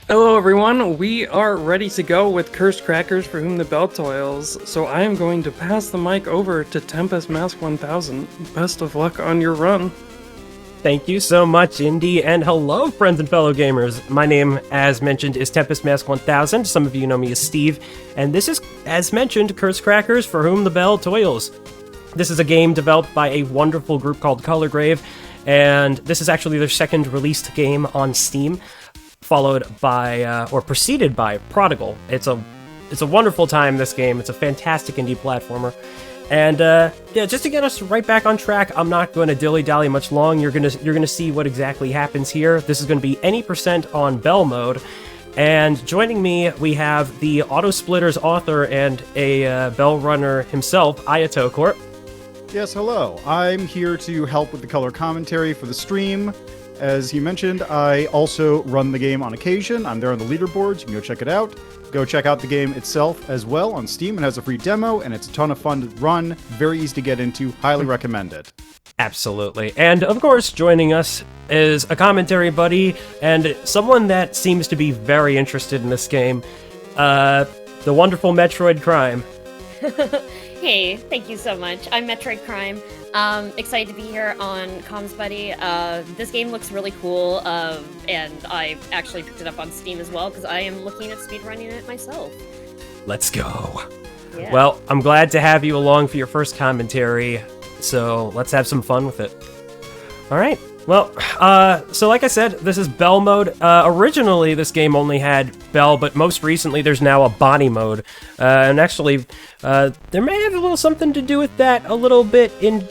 Hello everyone, we are ready to go with Cursed Crackers for Whom the Bell Toils, so I am going to pass the mic over to TempestMask1000. Best of luck on your run. Thank you so much, Indy, and hello, friends and fellow gamers. My name, as mentioned, is TempestMask1000. Some of you know me as Steve, and this is, as mentioned, Cursed Crackers for Whom the Bell Toils. This is a game developed by a wonderful group called Colorgrave, and this is actually their second released game on Steam, followed by, or preceded by, Prodigal. It's a wonderful time, this game. It's a fantastic indie platformer. And yeah, just to get us right back on track, I'm not going to dilly-dally much long. You're gonna see what exactly happens here. This is going to be any percent on Belle mode. And joining me, we have the Auto Splitters author and a Belle runner himself, Ayotocorp. Yes, hello. I'm here to help with the color commentary for the stream. As he mentioned, I also run the game on occasion. I'm there on the leaderboards. You can go check it out. Go check out the game itself as well on Steam. It has a free demo, and it's a ton of fun to run. Very easy to get into. Highly recommend it. Absolutely. And of course, joining us is a commentary buddy and someone that seems to be very interested in this game, the wonderful Metroid Crime. Hey, thank you so much. I'm Metroid Crime. Excited to be here on Comms Buddy. This game looks really cool, and I actually picked it up on Steam as well, because I am looking at speedrunning it myself. Let's go. Yeah. Well, I'm glad to have you along for your first commentary, so let's have some fun with it. All right. Well, so like I said, this is Belle mode. Originally, this game only had Belle, but most recently, there's now a Bonnie mode. And actually, there may have a little something to do with that a little bit in,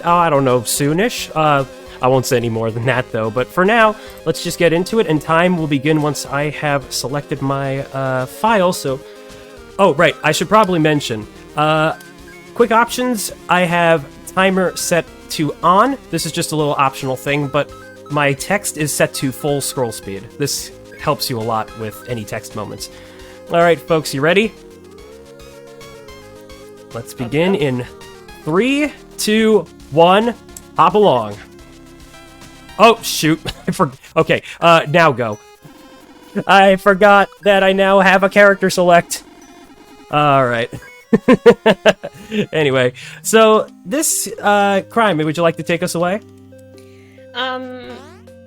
I don't know, soonish. I won't say any more than that, though. But for now, let's just get into it, and time will begin once I have selected my file. So, oh, right, I should probably mention, quick options, I have timer set to on. This is just a little optional thing, but my text is set to full scroll speed. This helps you a lot with any text moments. All right, folks, you ready? Let's begin in 3, 2, 1. Hop along. Oh, shoot. Okay, now go. I forgot that I now have a character select. All right. Anyway, so this Crime, would you like to take us away?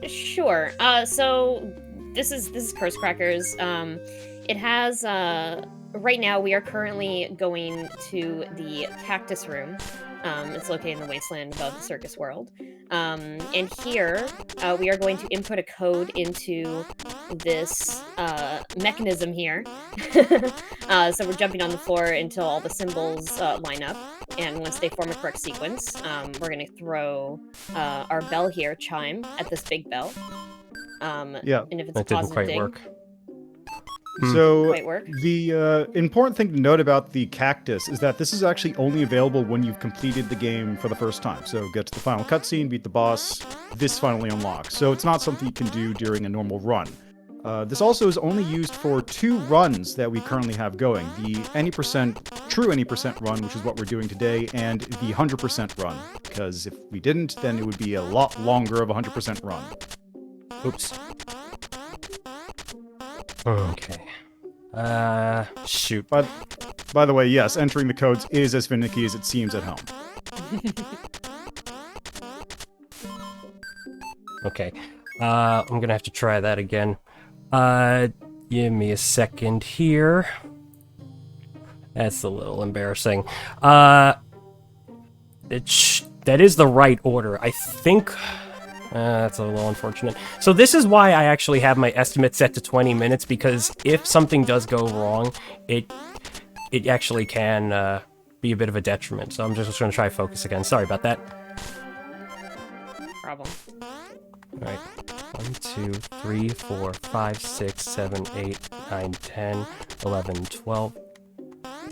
Sure. So this is Curse Crackers. It has right now we are currently going to the Cactus Room. It's located in the wasteland above the Circus World. And here, we are going to input a code into this mechanism here. So we're jumping on the floor until all the symbols line up. And once they form a correct sequence, we're going to throw our bell here, chime, at this big bell. Yeah, and if it's that a didn't positive quite ding, work. So Might work. the important thing to note about the cactus is that this is actually only available when you've completed the game for the first time. So get to the final cutscene, beat the boss, this finally unlocks. So it's not something you can do during a normal run. This also is only used for 2 runs that we currently have going. The true any percent run, which is what we're doing today, and the 100% run. Because if we didn't, then it would be a lot longer of a 100% run. Oops. Okay. Shoot. But by the way, yes, entering the codes is as finicky as it seems at home. Okay. I'm gonna have to try that again. Give me a second here. That's a little embarrassing. That is the right order. I think... that's a little unfortunate. So this is why I actually have my estimate set to 20 minutes, because if something does go wrong, it actually can be a bit of a detriment. So I'm just going to try focus again. Sorry about that. Problem. Alright. 1, 2, 3, 4, 5, 6, 7, 8, 9, 10, 11, 12.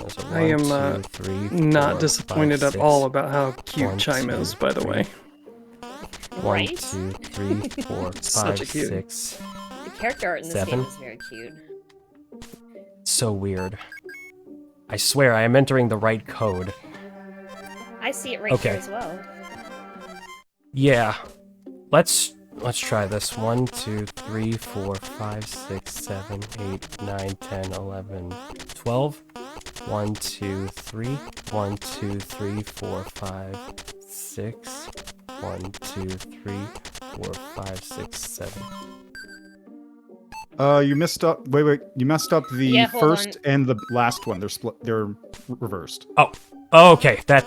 So I am 1, 2, 3, 4, not 5, disappointed 6, at all about how cute 1, Chime 2, is, by the 3. way. 1, Right? 2, 3, 4, Such 5, a cute. 6. The character art in this 7. game is very cute. So weird. I swear I am entering the right code. I see it right Okay. here as well. Yeah. Let's let's try this. 1, 2, 3, 4, 5, 6, 7, 8, 9, 10, 11, 12. 1, 2, 3. 1, 2, 3, 4, 5, 6. 1, 2, 3, 4, 5, 6, 7. You messed up. Wait. You messed up the Yeah, hold first on. and the last one. They're reversed. Oh, okay. Okay.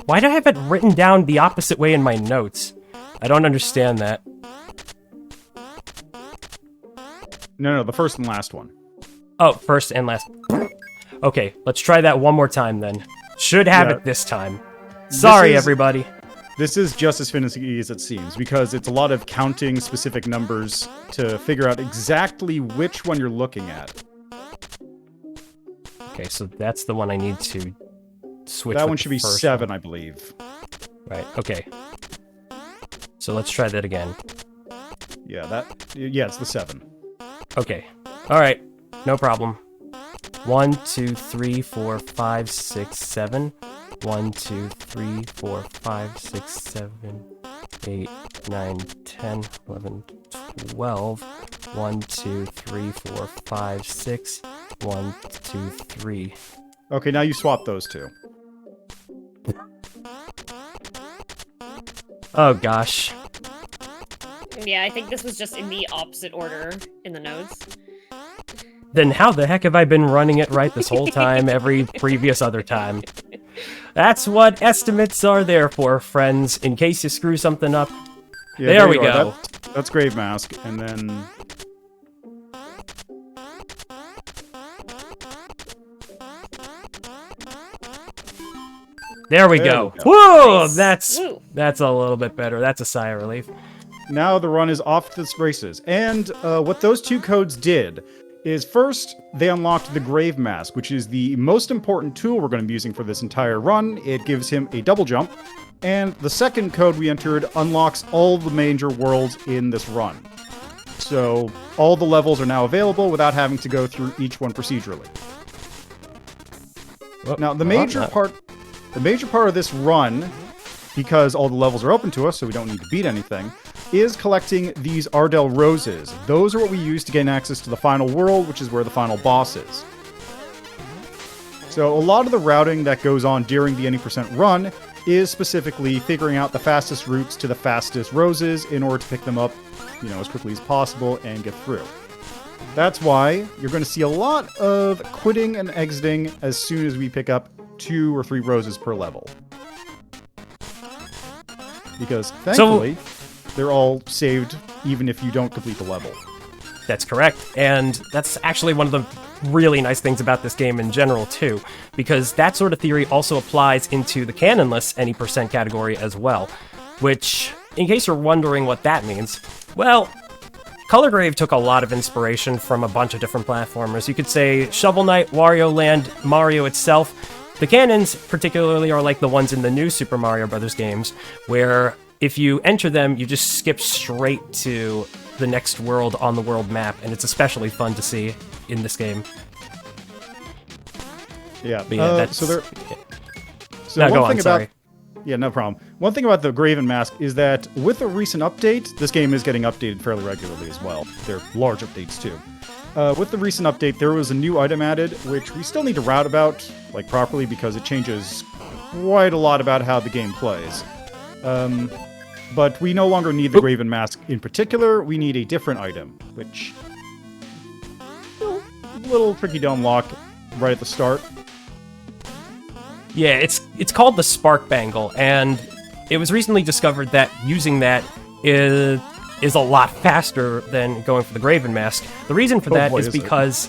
Why do I have it written down the opposite way in my notes? I don't understand that. No, the first and last one. Oh, first and last. Okay, let's try that one more time then. Should have Yeah. it this time. Sorry, is- everybody. This is just as finicky as it seems, because it's a lot of counting specific numbers to figure out exactly which one you're looking at. Okay, so that's the one I need to switch. That with one the should be first 7, I believe. one. Right. Okay. So let's try that again. Yeah, it's the 7. Okay. All right. No problem. 1, 2, 3, 4, 5, 6, 7. 1, 2, 3, 4, 5, 6, 7, 8, 9, 10, 11, 12. 1, 2, 3, 4, 5, 6. 1, 2, 3. Okay, now you swap those two. Oh gosh. Yeah, I think this was just in the opposite order in the notes. Then how the heck have I been running it right this whole time, every previous other time? That's what estimates are there for, friends, in case you screw something up. Yeah, There we you are. go. That's Grave Mask, and then... There we There go. we go. Whoa, Nice. that's Woo. a little bit better. That's a sigh of relief. Now the run is off to the races. And what those two codes did is first, they unlocked the Grave Mask, which is the most important tool we're going to be using for this entire run. It gives him a double jump. And the second code we entered unlocks all the major worlds in this run. So all the levels are now available without having to go through each one procedurally. Whoa, Now, the major part of this run, because all the levels are open to us, so we don't need to beat anything, is collecting these Ardell roses. Those are what we use to gain access to the final world, which is where the final boss is. So a lot of the routing that goes on during the any percent run is specifically figuring out the fastest routes to the fastest roses in order to pick them up, as quickly as possible and get through. That's why you're going to see a lot of quitting and exiting as soon as we pick up 2 or 3 roses per level. Because, thankfully, they're all saved even if you don't complete the level. That's correct, and that's actually one of the really nice things about this game in general, too, because that sort of theory also applies into the canonless any percent category as well, which, in case you're wondering what that means, well, Colorgrave took a lot of inspiration from a bunch of different platformers. You could say Shovel Knight, Wario Land, Mario itself. The canons, particularly, are like the ones in the new Super Mario Bros. Games, where if you enter them, you just skip straight to the next world on the world map, and it's especially fun to see in this game. Yeah, But yeah, that's... So No, one go on, thing sorry. Yeah, no problem. One thing about the Graven Mask is that with a recent update, this game is getting updated fairly regularly as well. They're large updates too. With the recent update, there was a new item added, which we still need to route about, properly, because it changes quite a lot about how the game plays. But we no longer need the Graven Mask in particular, we need a different item, which a little tricky to unlock right at the start. Yeah, it's called the Spark Bangle, and it was recently discovered that using that is a lot faster than going for the Graven Mask. The reason for that is because...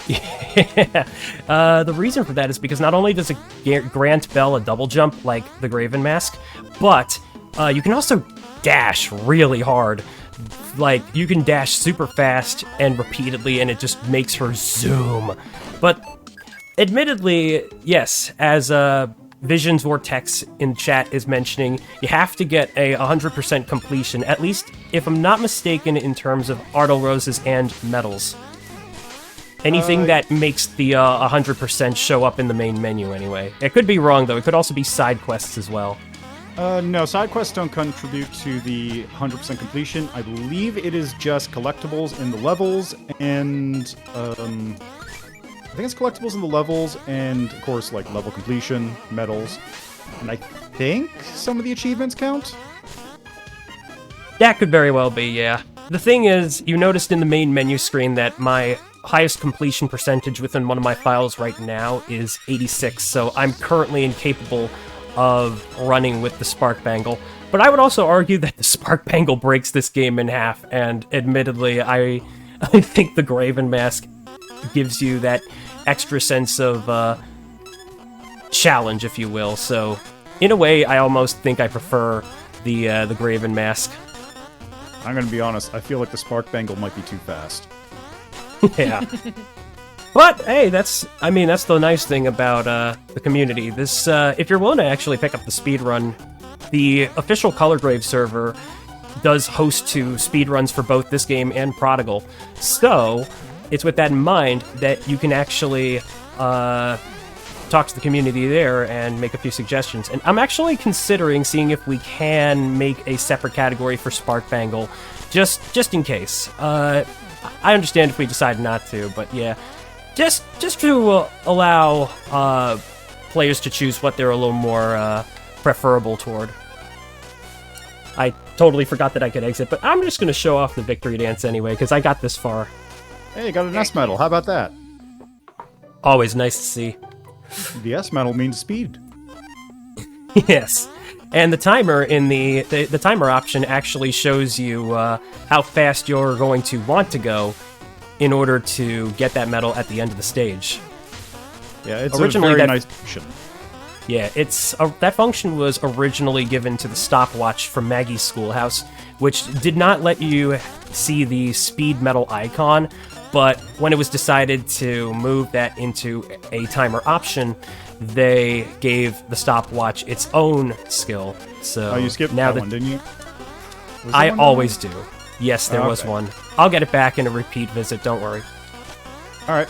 the reason for that is because not only does it grant Belle a double jump like the Graven Mask, but you can also dash really hard. You can dash super fast and repeatedly, and it just makes her zoom. But admittedly, yes, as Visions Vortex in chat is mentioning, you have to get a 100% completion, at least, if I'm not mistaken, in terms of Ardell Roses and medals. Anything that makes the 100% show up in the main menu, anyway. It could be wrong, though. It could also be side quests as well. No, side quests don't contribute to the 100% completion. I believe it is just collectibles in the levels and I think it's collectibles in the levels and of course like level completion, medals, and I think some of the achievements count. That could very well be, yeah. The thing is, you noticed in the main menu screen that my highest completion percentage within one of my files right now is 86, so I'm currently incapable of running with the Spark Bangle. But I would also argue that the Spark Bangle breaks this game in half, and admittedly, I think the Graven Mask gives you that extra sense of challenge, if you will. So, in a way, I almost think I prefer the Graven Mask. I'm gonna be honest, I feel like the Spark Bangle might be too fast. Yeah. But, hey, that's the nice thing about the community. This, if you're willing to actually pick up the speedrun, the official Colorgrave server does host 2 speedruns for both this game and Prodigal. So, it's with that in mind that you can actually talk to the community there and make a few suggestions. And I'm actually considering seeing if we can make a separate category for Spark Bangle, just in case. I understand if we decide not to, but yeah. Just to allow players to choose what they're a little more preferable toward. I totally forgot that I could exit, but I'm just going to show off the victory dance anyway, because I got this far. Hey, you got an S medal. How about that? Always nice to see. The S medal means speed. Yes. And the timer in the timer option actually shows you how fast you're going to want to go in order to get that medal at the end of the stage. Yeah, it's Originally, a very nice function. Yeah, that function was originally given to the stopwatch from Maggie's Schoolhouse, which did not let you see the speed medal icon, but when it was decided to move that into a timer option, they gave the stopwatch its own skill. So you skipped now that one, didn't you? I always do. Yes, there was okay. one. I'll get it back in a repeat visit, don't worry. Alright.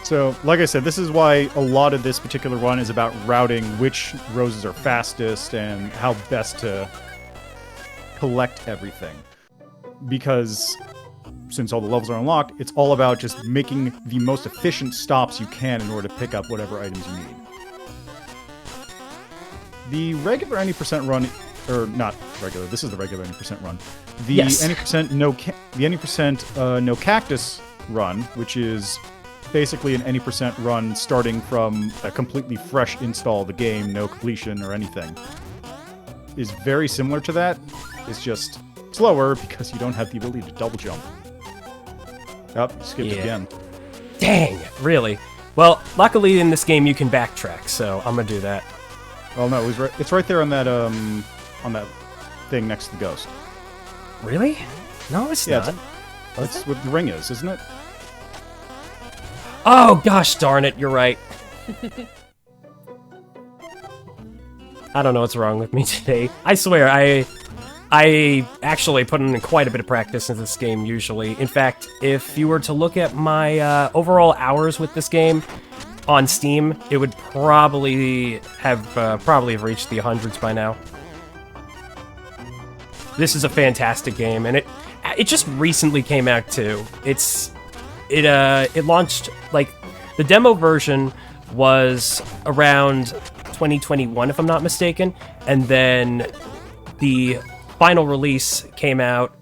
So, like I said, this is why a lot of this particular run is about routing which roses are fastest and how best to collect everything. Because since all the levels are unlocked, it's all about just making the most efficient stops you can in order to pick up whatever items you need. The regular any percent run, or not regular, this is the regular any percent run. The Yes. any percent no cactus run, which is basically an any percent run starting from a completely fresh install of the game, no completion or anything, is very similar to that. It's just slower because you don't have the ability to double jump. Oh, skipped again. Dang, really? Well, luckily in this game you can backtrack, so I'm gonna do that. Well, no, it's right there on that thing next to the ghost. Really? No, it's not. That's what the ring is, isn't it? Oh, gosh darn it, you're right. I don't know what's wrong with me today. I swear, I actually put in quite a bit of practice in this game, usually. In fact, if you were to look at my overall hours with this game on Steam, it would probably have reached the hundreds by now. This is a fantastic game, and it just recently came out too. It launched, like, the demo version was around 2021, if I'm not mistaken, and then the final release came out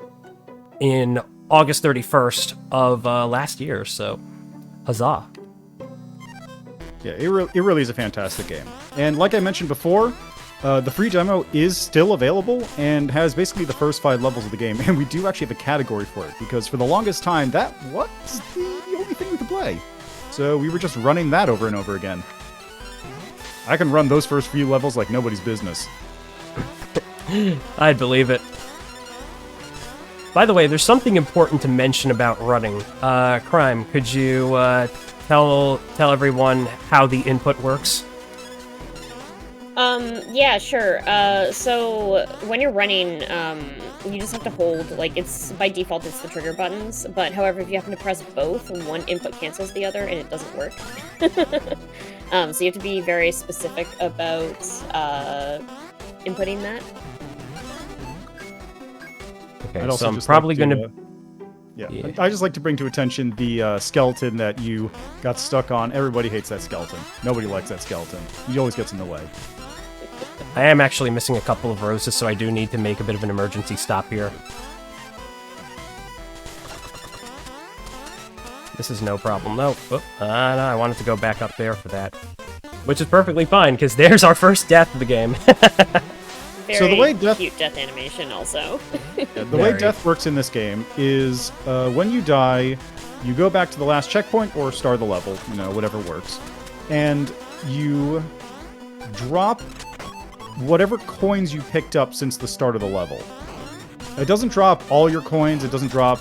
in August 31st of last year, so huzzah. Yeah, it really is a fantastic game. And like I mentioned before, the free demo is still available and has basically the first 5 levels of the game, and we do actually have a category for it, because for the longest time, that was the only thing we could play. So we were just running that over and over again. I can run those first few levels like nobody's business. I'd believe it. By the way, there's something important to mention about running. Crime, could you tell everyone how the input works? Yeah, sure. So when you're running, you just have to hold, like, it's by default it's the trigger buttons, but however, if you happen to press both, one input cancels the other and it doesn't work. So you have to be very specific about inputting that. Okay, I'd also so I'm just probably like going to... Yeah. I just like to bring to attention the skeleton that you got stuck on. Everybody hates that skeleton. Nobody likes that skeleton. He always gets in the way. I am actually missing a couple of roses, so I do need to make a bit of an emergency stop here. This is no problem. No, no, I wanted to go back up there for that. Which is perfectly fine, because there's our first death of the game. Very So the way death- cute death animation also. The way death works in this game is when you die, you go back to the last checkpoint or start the level, whatever works, and you drop whatever coins you picked up since the start of the level. It doesn't drop all your coins, it doesn't drop,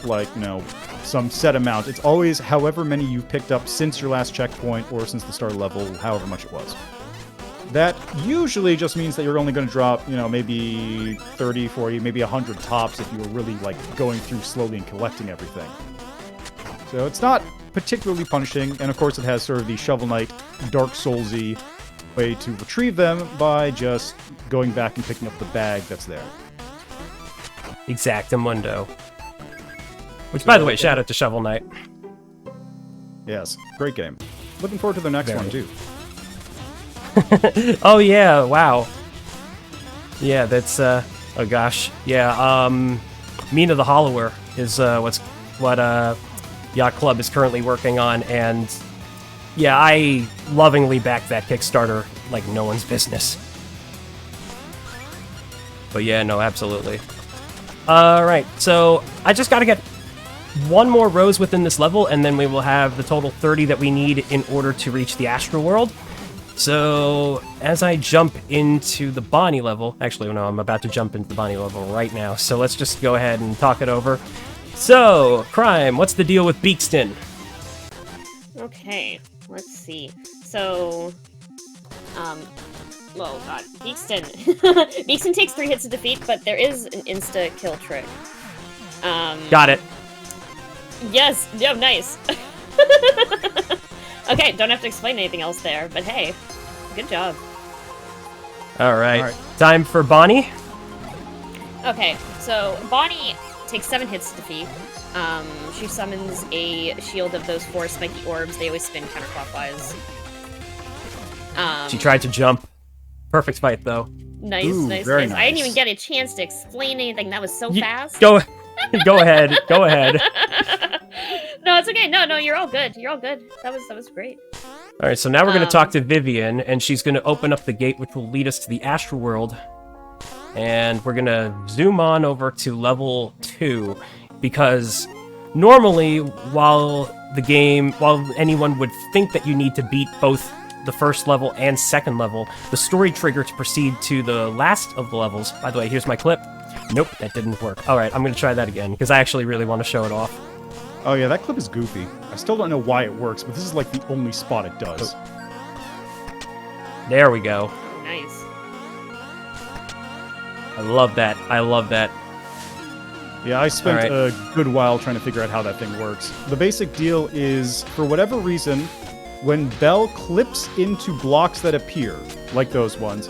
some set amount. It's always however many you've picked up since your last checkpoint or since the start of the level, however much it was. That usually just means that you're only going to drop, maybe 30, 40, maybe 100 tops if you were really, going through slowly and collecting everything. So it's not particularly punishing, and of course it has sort of the Shovel Knight, Dark Souls-y way to retrieve them by just going back and picking up the bag that's there. Exactamundo. Which, by the way, shout out to Shovel Knight. Yes, great game. Looking forward to the next one, too. Oh, yeah, wow. Yeah, that's, oh gosh. Yeah, Mina the Hollower is, what Yacht Club is currently working on, and yeah, I lovingly back that Kickstarter like no one's business. But yeah, no, absolutely. Alright, so I just gotta get one more rose within this level, and then we will have the total 30 that we need in order to reach the Astral World. So, as I jump into the Bonnie level... Actually, no, I'm about to jump into the Bonnie level right now, so let's just go ahead and talk it over. So, Crime, what's the deal with Beakston? Okay, let's see. So, oh god, Beakston. Beakston takes 3 hits to defeat, but there is an insta-kill trick. Got it. Yes, yeah, nice. Okay, don't have to explain anything else there, but hey, good job. Alright, time for Bonnie. Okay, so Bonnie takes 7 hits to defeat. She summons a shield of those 4 spiky orbs. They always spin counterclockwise. She tried to jump. Perfect fight, though. Nice, Ooh, nice. very I didn't nice. even get a chance to explain anything. That was so fast. Go ahead, go ahead. No, it's okay. No, you're all good. You're all good. That was great. Alright, so now we're going to talk to Vivian, and she's going to open up the gate, which will lead us to the Astral World. And we're going to zoom on over to level 2, because normally, while anyone would think that you need to beat both the first level and second level, the story trigger to proceed to the last of the levels... By the way, here's my clip. Nope, that didn't work. Alright, I'm going to try that again, because I actually really want to show it off. Oh yeah, that clip is goofy. I still don't know why it works, but this is like the only spot it does. There we go. Nice. I love that. I love that. Yeah, I spent Alright. a good while trying to figure out how that thing works. The basic deal is, for whatever reason, when Belle clips into blocks that appear, like those ones,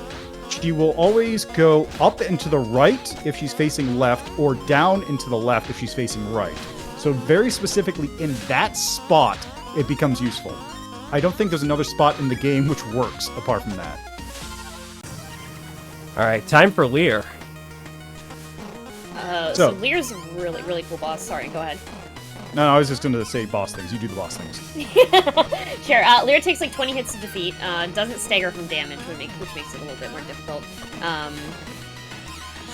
she will always go up and to the right if she's facing left, or down and to the left if she's facing right. So very specifically in that spot, it becomes useful. I don't think there's another spot in the game which works apart from that. Alright, time for Lear. So Lear's a really, really cool boss. Sorry, go ahead. No, I was just going to say boss things. You do the boss things. Sure. Lear takes like 20 hits to defeat. Doesn't stagger from damage, which makes it a little bit more difficult.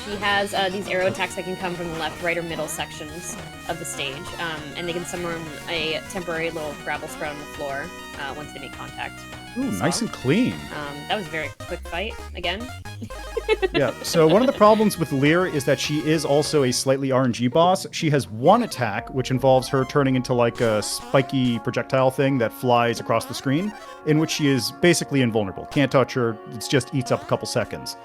She has these arrow attacks that can come from the left, right, or middle sections of the stage, and they can summon a temporary little gravel spread on the floor once they make contact. Ooh, nice and clean. That was a very quick fight, again. Yeah, so one of the problems with Lear is that she is also a slightly RNG boss. She has one attack, which involves her turning into like a spiky projectile thing that flies across the screen, in which she is basically invulnerable. Can't touch her, it just eats up a couple seconds.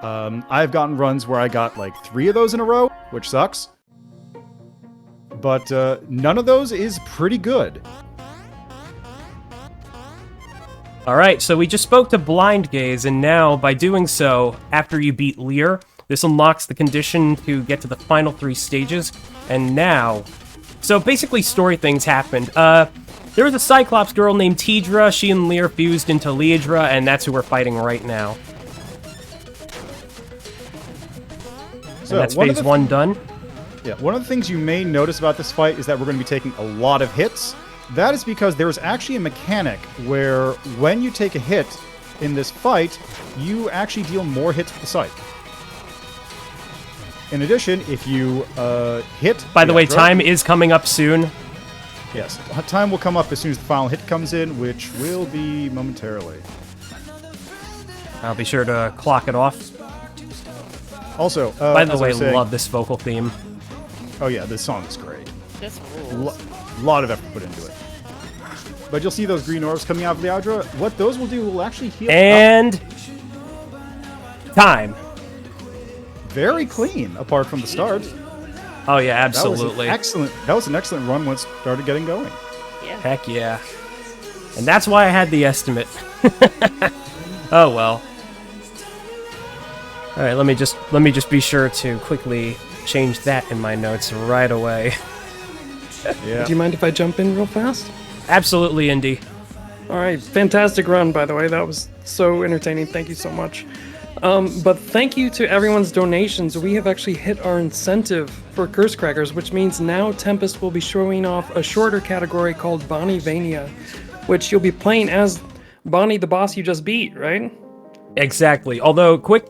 I've gotten runs where I got like 3 of those in a row, which sucks. But none of those is pretty good. Alright, so we just spoke to Blind Gaze, and now, by doing so, after you beat Lear, this unlocks the condition to get to the final 3 stages, and now... So basically, story things happened. There was a Cyclops girl named Tidra, she and Lear fused into Liedra, and that's who we're fighting right now. So, and that's phase 1 done. Yeah, one of the things you may notice about this fight is that we're going to be taking a lot of hits. That is because there is actually a mechanic where when you take a hit in this fight, you actually deal more hits with the scythe. In addition, if you hit... By the way, time is coming up soon. Yes, time will come up as soon as the final hit comes in, which will be momentarily. I'll be sure to clock it off. Also, by the way, love this vocal theme. Oh yeah, this song is great. This rules. Lot of effort put into it. But you'll see those green orbs coming out of the Liedra. What those will do will actually heal. And... time. Very clean, apart from the start. Oh yeah, absolutely. That was an excellent run once it started getting going. Yeah. Heck yeah. And that's why I had the estimate. Oh well. Alright, let me just be sure to quickly change that in my notes right away. Yeah. Do you mind if I jump in real fast? Absolutely, Indy. All right, fantastic run, by the way. That was so entertaining. Thank you so much. But thank you to everyone's donations. We have actually hit our incentive for Curse Crackers, which means now Tempest will be showing off a shorter category called Bonnievania, which you'll be playing as Bonnie, the boss you just beat, right? Exactly. Although, quick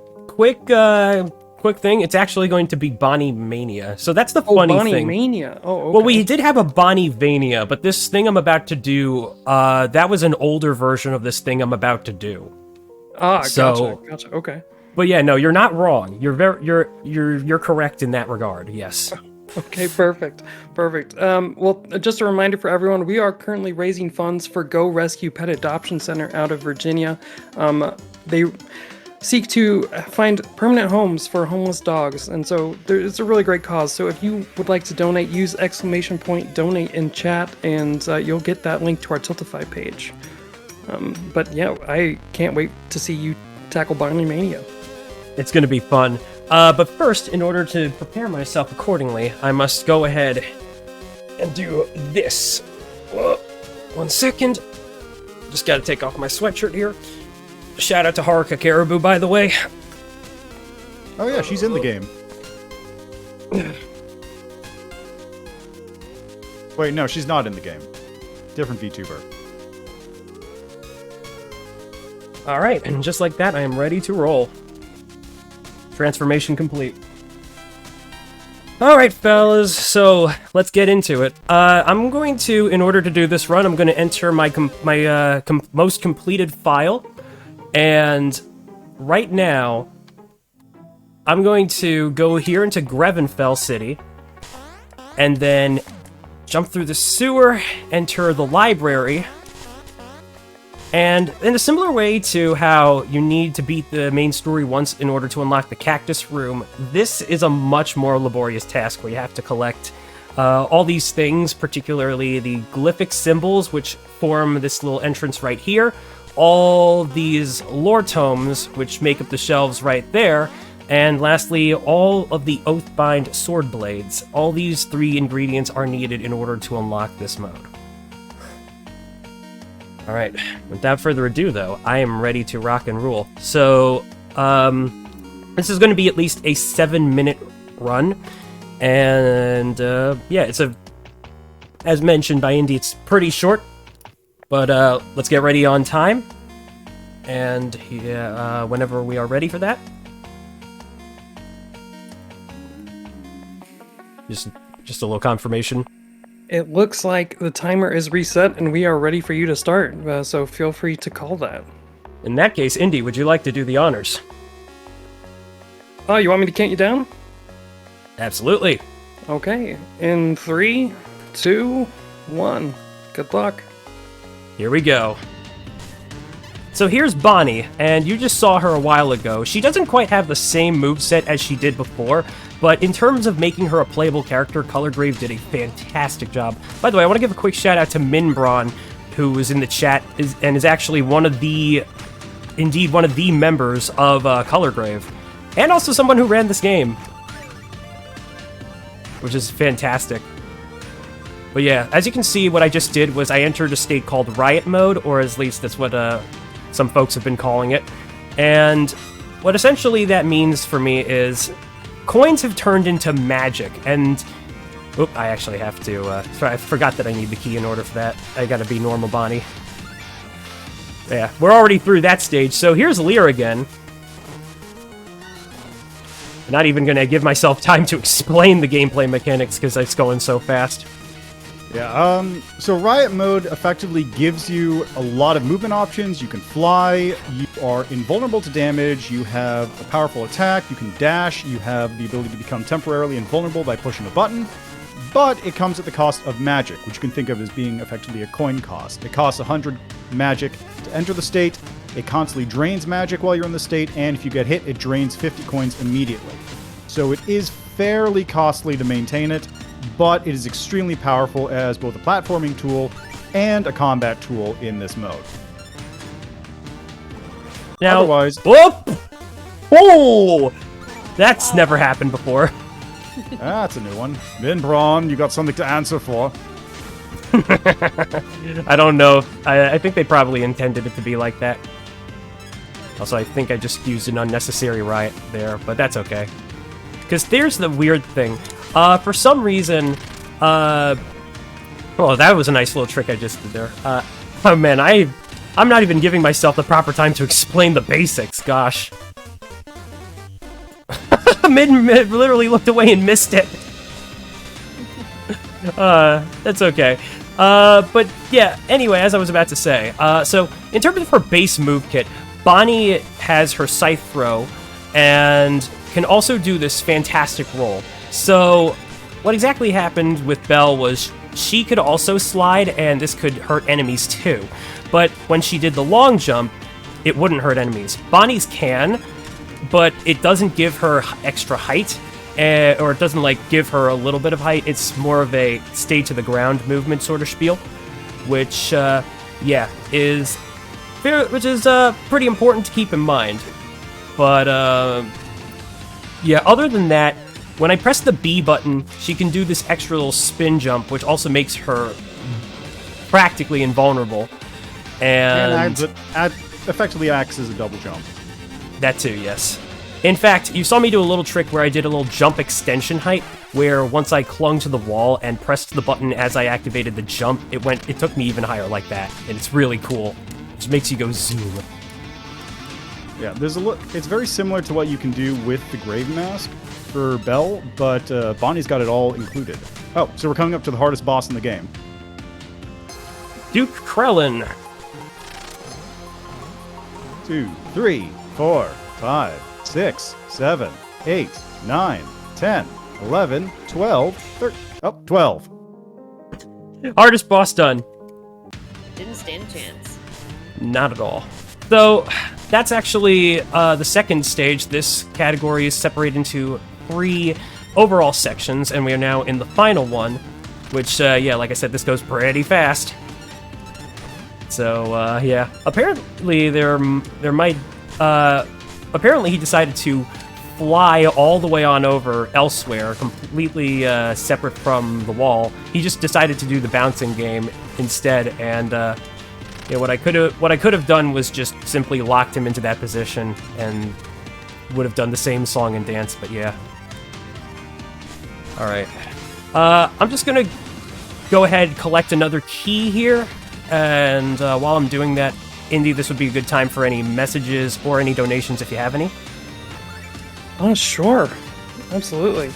thing, it's actually going to be Bonnie Mania. So that's the funny Bonnie thing. Mania. Oh, okay. Well, we did have a Bonnie Vania, but this thing I'm about to do, that was an older version of this thing I'm about to do. Ah, So- gotcha. Okay. But yeah, no, you're not wrong. You're correct in that regard. Yes. Okay, perfect. Well, just a reminder for everyone, we are currently raising funds for Go Rescue Pet Adoption Center out of Virginia. They seek to find permanent homes for homeless dogs, and so it's a really great cause. So if you would like to donate, use !donate in chat, and you'll get that link to our Tiltify page. But yeah, I can't wait to see you tackle Bonnie Mania. It's going to be fun. But first, in order to prepare myself accordingly, I must go ahead and do this. Whoa, 1 second. Just got to take off my sweatshirt here. Shout out to Haruka Caribou, by the way. Oh yeah, she's in the game. Wait, no, she's not in the game. Different VTuber. Alright, and just like that, I am ready to roll. Transformation complete. Alright, fellas, so let's get into it. I'm going to, in order to do this run, I'm going to enter my most completed file. And right now, I'm going to go here into Grevenfell City, and then jump through the sewer, enter the library, and in a similar way to how you need to beat the main story once in order to unlock the Cactus Room, this is a much more laborious task where you have to collect all these things, particularly the glyphic symbols, which form this little entrance right here, all these lore tomes, which make up the shelves right there, and lastly, all of the Oathbind sword blades. All these 3 ingredients are needed in order to unlock this mode. Alright, without further ado though, I am ready to rock and roll. So, this is going to be at least a 7-minute run, and yeah, as mentioned by Indy, it's pretty short, but let's get ready on time, and yeah, whenever we are ready for that. Just a little confirmation. It looks like the timer is reset and we are ready for you to start, so feel free to call that. In that case, Indy, would you like to do the honors? Oh, you want me to count you down? Absolutely. Okay, in 3, 2, 1. Good luck. Here we go. So here's Bonnie, and you just saw her a while ago. She doesn't quite have the same moveset as she did before, but in terms of making her a playable character, Colorgrave did a fantastic job. By the way, I want to give a quick shout out to Minbron, who was in the chat, is actually one of the members of Colorgrave, and also someone who ran this game, which is fantastic. But yeah, as you can see, what I just did was I entered a state called Riot Mode, or at least that's what some folks have been calling it. And what essentially that means for me is coins have turned into magic. And oop, I actually have to. Sorry, I forgot that I need the key in order for that. I gotta be normal Bonnie. Yeah, we're already through that stage. So here's Lear again. I'm not even gonna give myself time to explain the gameplay mechanics because it's going so fast. Yeah, so Riot Mode effectively gives you a lot of movement options. You can fly, you are invulnerable to damage, you have a powerful attack, you can dash, you have the ability to become temporarily invulnerable by pushing a button, but it comes at the cost of magic, which you can think of as being effectively a coin cost. It costs 100 magic to enter the state, it constantly drains magic while you're in the state, and if you get hit, it drains 50 coins immediately. So it is fairly costly to maintain it, but it is extremely powerful as both a platforming tool and a combat tool in this mode. Now, otherwise, whoop! Oh, that's never happened before. that's a new one. Min Braun, you got something to answer for. I don't know. I think they probably intended it to be like that. Also, I think I just used an unnecessary riot there, but that's okay. Because there's the weird thing. For some reason, oh, that was a nice little trick I just did there. Oh man, I'm not even giving myself the proper time to explain the basics, gosh. Mid literally looked away and missed it. That's okay. But yeah, anyway, as I was about to say, so in terms of her base move kit, Bonnie has her Scythe Throw, and can also do this fantastic roll. So, what exactly happened with Belle was she could also slide, and this could hurt enemies too. But when she did the long jump, it wouldn't hurt enemies. Bonnie's can, but it doesn't give her extra height, or it doesn't like give her a little bit of height. It's more of a stay to the ground movement sort of spiel, which, yeah, is pretty important to keep in mind. But yeah, other than that, when I press the B button, she can do this extra little spin jump, which also makes her practically invulnerable. And effectively acts as a double jump. That too, yes. In fact, you saw me do a little trick where I did a little jump extension height, where once I clung to the wall and pressed the button as I activated the jump, it took me even higher like that, and it's really cool. It just makes you go zoom. Yeah, it's very similar to what you can do with the Grave Mask for Belle, but Bonnie's got it all included. Oh, so we're coming up to the hardest boss in the game. Duke Krellin. 2, 3, 4, 5, 6, 7, 8, 9, 10, 11, 12, 13. Oh, 12. Hardest boss done. Didn't stand a chance. Not at all. So, that's actually the second stage. This category is separated into 3 overall sections, and we are now in the final one, which, yeah, like I said, this goes pretty fast. So, yeah. Apparently, apparently he decided to fly all the way on over elsewhere, completely separate from the wall. He just decided to do the bouncing game instead, and, yeah, what I could have done was just simply locked him into that position and would have done the same song and dance, but yeah. Alright. I'm just gonna go ahead and collect another key here, and while I'm doing that, Indy, this would be a good time for any messages or any donations if you have any. Oh, sure. Absolutely.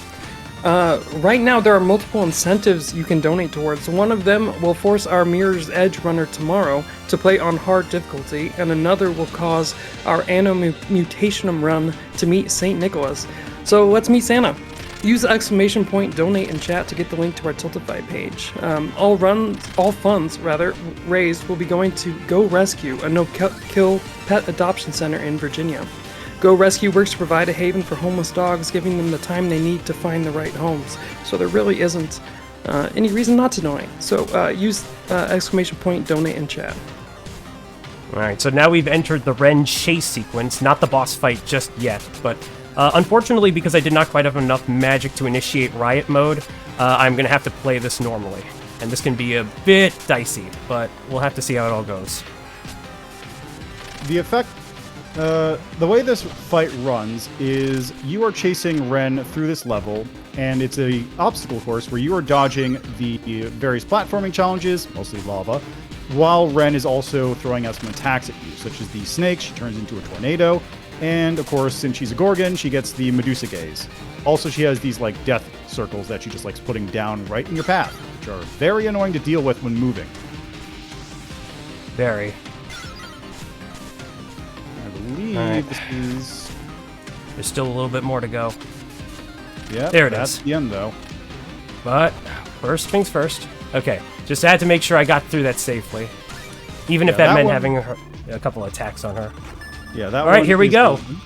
Right now, there are multiple incentives you can donate towards. One of them will force our Mirror's Edge runner tomorrow to play on hard difficulty, and another will cause our Anno Mutationum run to meet St. Nicholas. So let's meet Santa. Use the exclamation point donate in chat to get the link to our Tiltify page. All funds raised will be going to Go Rescue, a no-kill pet adoption center in Virginia. Go Rescue works to provide a haven for homeless dogs, giving them the time they need to find the right homes. So there really isn't any reason not to donate. So use exclamation point donate in chat. Alright, so now we've entered the Ren chase sequence, not the boss fight just yet, but unfortunately, because I did not quite have enough magic to initiate riot mode, I'm going to have to play this normally. And this can be a bit dicey, but we'll have to see how it all goes. The effect, the way this fight runs is you are chasing Ren through this level, and it's a obstacle course where you are dodging the various platforming challenges, mostly lava, while Ren is also throwing out some attacks at you, such as the snake. She turns into a tornado, and of course, since she's a Gorgon, she gets the Medusa gaze. Also, she has these like death circles that she just likes putting down right in your path, which are very annoying to deal with when moving. Very. I believe Alright. this is... There's still a little bit more to go. Yeah, There it that's is. the end, though. But first things first. Okay, just had to make sure I got through that safely. Even if Yeah, that that meant one- having a couple attacks on her. Yeah, that All right, one here we is go. the-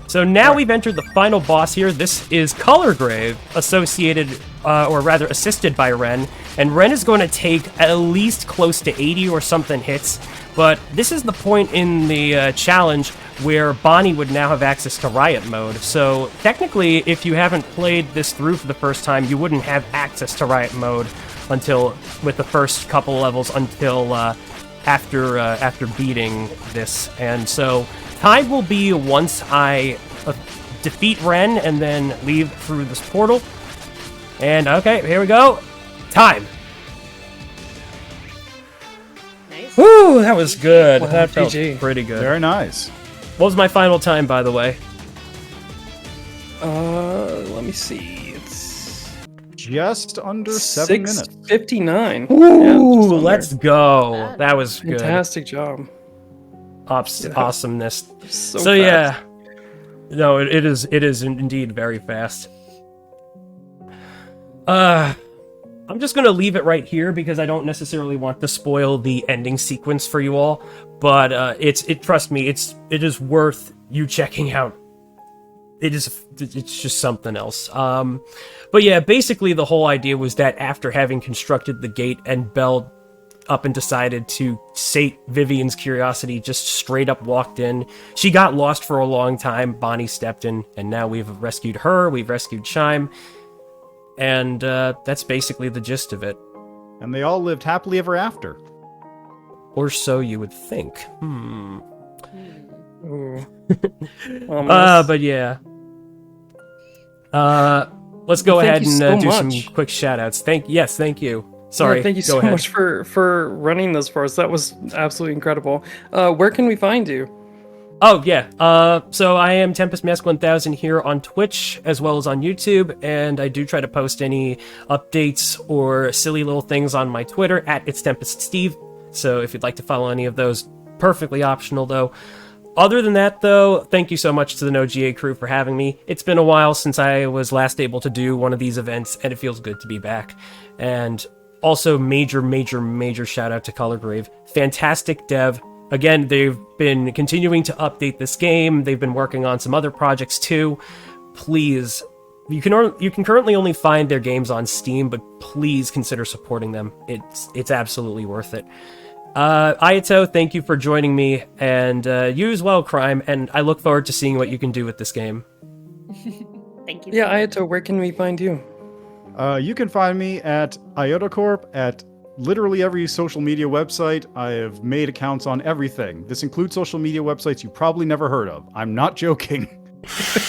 So now we've entered the final boss here. This is Colorgrave, associated, or rather assisted by Ren. And Ren is going to take at least close to 80 or something hits. But this is the point in the challenge where Bonnie would now have access to Riot Mode. So technically, if you haven't played this through for the first time, you wouldn't have access to Riot Mode until, with the first couple levels, until after beating this. And so time will be once I defeat Ren and then leave through this portal. And okay, here we go. Time. Nice. Woo, that was good. Wow, That felt GG. pretty good. Very nice. What was my final time, by the way? Let me see. It's Just under 7 minutes. 6:59. Ooh, just let's under. go. That was good. Fantastic job. Awesomeness. So So fast. yeah. No, it is indeed very fast. I'm just gonna leave it right here because I don't necessarily want to spoil the ending sequence for you all. But trust me, it is worth you checking out. It's just something else. But yeah, basically the whole idea was that after having constructed the gate and Belle up and decided to sate Vivian's curiosity, just straight up walked in. She got lost for a long time. Bonnie stepped in, and now we've rescued her. We've rescued Chime. And that's basically the gist of it. And they all lived happily ever after. Or so you would think. Ooh. But yeah. Let's go Thank ahead you and so do much. some quick shout-outs. Thank you. Sorry, Yeah, thank you go so ahead. much for running this for us. That was absolutely incredible. Where can we find you? Oh, yeah. So I am TempestMask1000 here on Twitch as well as on YouTube, and I do try to post any updates or silly little things on my Twitter at @It'sTempestSteve. So if you'd like to follow any of those, perfectly optional though. Other than that, though, thank you so much to the NoGA crew for having me. It's been a while since I was last able to do one of these events, and it feels good to be back. And also, major shout out to Colorgrave. Fantastic dev. Again, they've been continuing to update this game. They've been working on some other projects too. Please, you can currently only find their games on Steam, but please consider supporting them. It's absolutely worth it. Ayato, thank you for joining me, and you as well, Crime, and I look forward to seeing what you can do with this game. Thank you. Yeah, Ayato, where can we find you? You can find me at Ayotocorp at literally every social media website. I have made accounts on everything. This includes social media websites you probably never heard of. I'm not joking.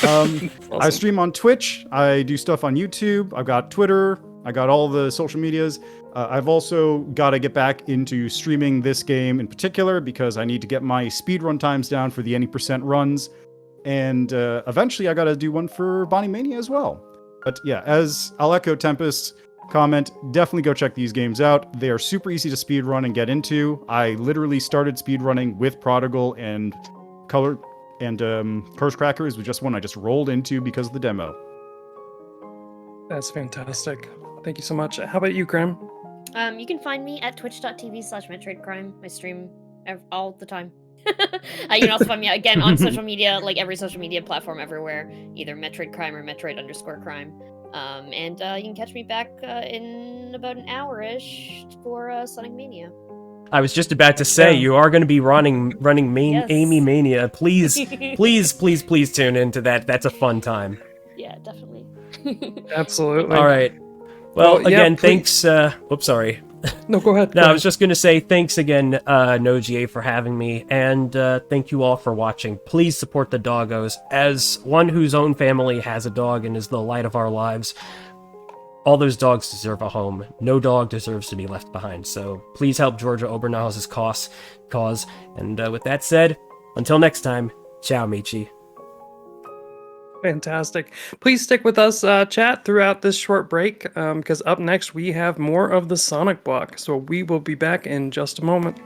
I Awesome. stream on Twitch. I do stuff on YouTube. I've got Twitter. I got all the social medias. I've also got to get back into streaming this game in particular because I need to get my speedrun times down for the any percent runs. And eventually I got to do one for Bonnie Mania as well. But yeah, as I'll echo Tempest's comment, definitely go check these games out. They are super easy to speedrun and get into. I literally started speedrunning with Prodigal and Color and Curse Crackers was just one I just rolled into because of the demo. That's fantastic. Thank you so much. How about you, Graham? You can find me at twitch.tv/MetroidCrime. I stream all the time. You can also find me again on social media, like every social media platform everywhere, either Metroid Crime or Metroid_crime. And you can catch me back in about an hour-ish for Sonic Mania. I was just about to say, Yeah. you are going to be running Yes. Amy Mania. Please tune into that. That's a fun time. Yeah, definitely. Absolutely. All right. Well, yeah, again, please- thanks. Whoops, sorry. No, go ahead. No, go I was ahead. just going to say thanks again, NoGA, for having me, and thank you all for watching. Please support the doggos. As one whose own family has a dog and is the light of our lives, all those dogs deserve a home. No dog deserves to be left behind. So please help Georgia Obernaus's cause. And with that said, until next time, ciao, Michi. Fantastic. Please stick with us, chat, throughout this short break, because up next we have more of the Sonic block. So we will be back in just a moment.